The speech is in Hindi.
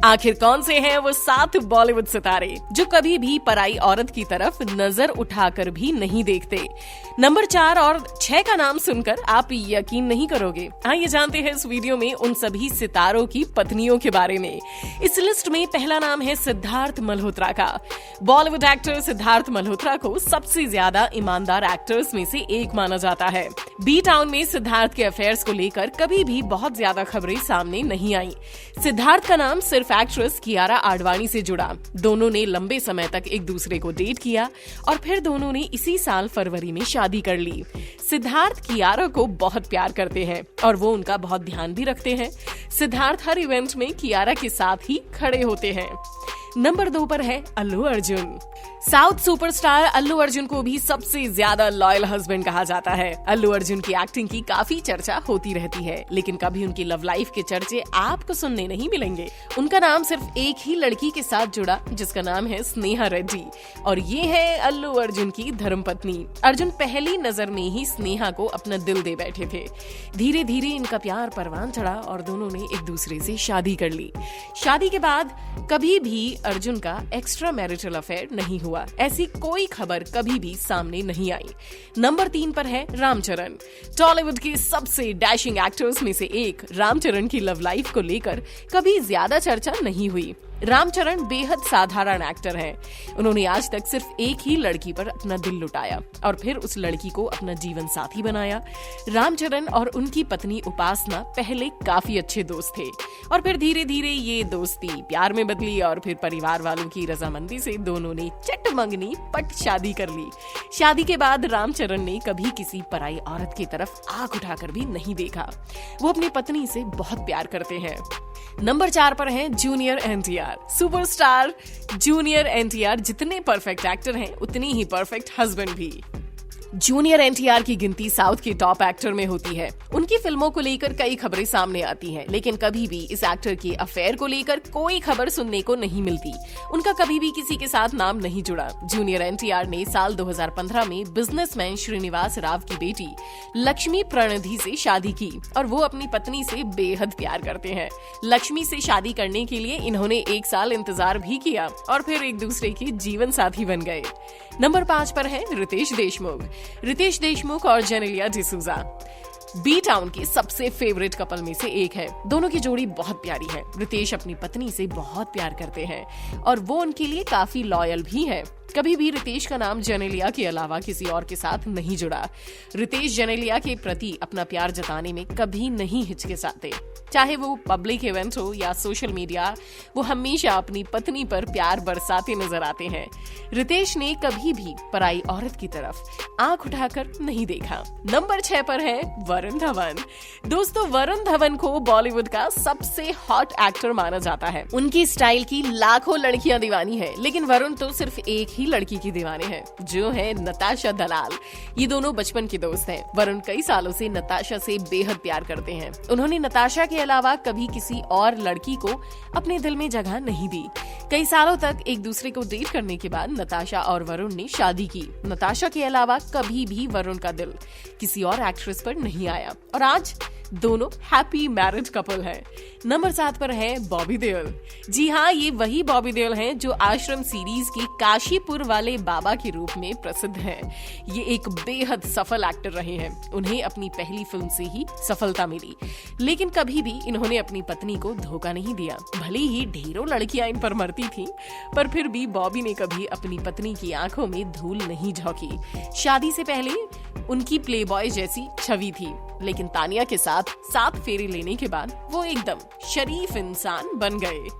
आखिर कौन से हैं वो 7 बॉलीवुड सितारे जो कभी भी पराई औरत की तरफ नजर उठाकर भी नहीं देखते? नंबर 4 और 6 का नाम सुनकर आप यकीन नहीं करोगे। आइए जानते हैं इस वीडियो में उन सभी सितारों की पत्नियों के बारे में। इस लिस्ट में पहला नाम है सिद्धार्थ मल्होत्रा का। बॉलीवुड एक्टर सिद्धार्थ मल्होत्रा को सबसे ज्यादा ईमानदार एक्टर्स में से एक माना जाता है। बी टाउन में सिद्धार्थ के अफेयर्स को लेकर कभी भी बहुत ज्यादा खबरें सामने नहीं आई। सिद्धार्थ का नाम सिर्फ एक्ट्रेस कियारा आडवाणी से जुड़ा। दोनों ने लंबे समय तक एक दूसरे को डेट किया और फिर दोनों ने इसी साल फरवरी में शादी कर ली। सिद्धार्थ कियारा को बहुत प्यार करते हैं और वो उनका बहुत ध्यान भी रखते हैं। सिद्धार्थ हर इवेंट में कियारा के साथ ही खड़े होते हैं। नंबर 2 पर है अल्लू अर्जुन। साउथ सुपरस्टार अल्लू अर्जुन को भी सबसे ज्यादा लॉयल हस्बैंड कहा जाता है। अल्लू अर्जुन की एक्टिंग की काफी चर्चा होती रहती है, लेकिन कभी उनकी लव लाइफ के चर्चे आपको सुनने नहीं मिलेंगे। उनका नाम सिर्फ एक ही लड़की के साथ जुड़ा, जिसका नाम है स्नेहा रेड्डी, और ये है अल्लू अर्जुन की धर्मपत्नी। अर्जुन पहली नजर में ही स्नेहा को अपना दिल दे बैठे थे। धीरे धीरे इनका प्यार परवान चढ़ा और दोनों ने एक दूसरे से शादी कर ली। शादी के बाद कभी भी अर्जुन का एक्स्ट्रा मैरिटल अफेयर नहीं हुआ। ऐसी कोई खबर कभी भी सामने नहीं आई। नंबर 3 पर है रामचरण। टॉलीवुड के सबसे डैशिंग एक्टर्स में से एक रामचरण की लव लाइफ को लेकर कभी ज्यादा चर्चा नहीं हुई। रामचरण बेहद साधारण एक्टर हैं। उन्होंने आज तक सिर्फ एक ही लड़की पर अपना दिल लुटाया और फिर उस लड़की को अपना जीवन साथी बनाया। रामचरण और उनकी पत्नी उपासना पहले काफी अच्छे दोस्त थे और फिर धीरे धीरे ये दोस्ती प्यार में बदली और फिर परिवार वालों की रजामंदी से दोनों ने चट मंगनी पट शादी कर ली। शादी के बाद रामचरण ने कभी किसी पराई औरत की तरफ आंख उठाकर भी नहीं देखा। वो अपनी पत्नी से बहुत प्यार करते हैं। नंबर 4 पर है junior NTR. Superstar junior NTR जितने परफेक्ट एक्टर हैं, उतनी ही परफेक्ट हस्बैंड भी। जूनियर एनटीआर की गिनती साउथ के टॉप एक्टर में होती है। उनकी फिल्मों को लेकर कई खबरें सामने आती हैं, लेकिन कभी भी इस एक्टर के अफेयर को लेकर कोई खबर सुनने को नहीं मिलती। उनका कभी भी किसी के साथ नाम नहीं जुड़ा। जूनियर एनटीआर ने साल 2015 में बिजनेसमैन श्रीनिवास राव की बेटी लक्ष्मी प्रणधि से शादी की और वो अपनी पत्नी से बेहद प्यार करते हैं। लक्ष्मी से शादी करने के लिए इन्होंने 1 साल इंतजार भी किया और फिर एक दूसरे के जीवन साथी बन गए। नंबर 5 पर है रितेश देशमुख। रितेश देशमुख और जेनेलिया डिसूजा बी टाउन के सबसे फेवरेट कपल में से एक है। दोनों की जोड़ी बहुत प्यारी है। रितेश अपनी पत्नी से बहुत प्यार करते हैं और वो उनके लिए काफी लॉयल भी है। कभी भी रितेश का नाम जेनेलिया के अलावा किसी और के साथ नहीं जुड़ा। रितेश जेनेलिया के प्रति अपना प्यार जताने में कभी नहीं हिचकिचाते। चाहे वो पब्लिक इवेंट हो या सोशल मीडिया, वो हमेशा अपनी पत्नी पर प्यार बरसाते नजर आते हैं। रितेश ने कभी भी पराई औरत की तरफ आंख उठाकर नहीं देखा। नंबर 6 पर है वरुण धवन। दोस्तों, वरुण धवन को बॉलीवुड का सबसे हॉट एक्टर माना जाता है। उनकी स्टाइल की लाखों लड़कियां दीवानी है, लेकिन वरुण तो सिर्फ एक ही लड़की की दीवाने हैं, जो है नताशा दलाल। ये दोनों बचपन के दोस्त हैं। वरुण कई सालों से नताशा से बेहद प्यार करते हैं। उन्होंने नताशा के अलावा कभी किसी और लड़की को अपने दिल में जगह नहीं दी। कई सालों तक एक दूसरे को डेट करने के बाद नताशा और वरुण ने शादी की। नताशा के अलावा कभी भी वरुण का दिल किसी और एक्ट्रेस पर नहीं आया और आज दोनों हैप्पी मैरिड कपल हैं। नंबर 7 पर है बॉबी देओल। जी हाँ, ये वही बॉबी देओल हैं जो आश्रम सीरीज की काशीपुर वाले बाबा के रूप में प्रसिद्ध हैं। ये एक बेहद सफल एक्टर रहे हैं। उन्हें अपनी पहली फिल्म से ही सफलता मिली, लेकिन कभी भी इन्होंने अपनी पत्नी को धोखा नहीं दिया। भले ही ढेरों लड़कियां इन पर मरती थीं, पर फिर भी बॉबी ने कभी अपनी पत्नी की आंखों में धूल नहीं झोंकी। शादी से पहले उनकी प्लेबॉय जैसी छवि थी, लेकिन तानिया के साथ 7 फेरे लेने के बाद वो एकदम शरीफ इंसान बन गए।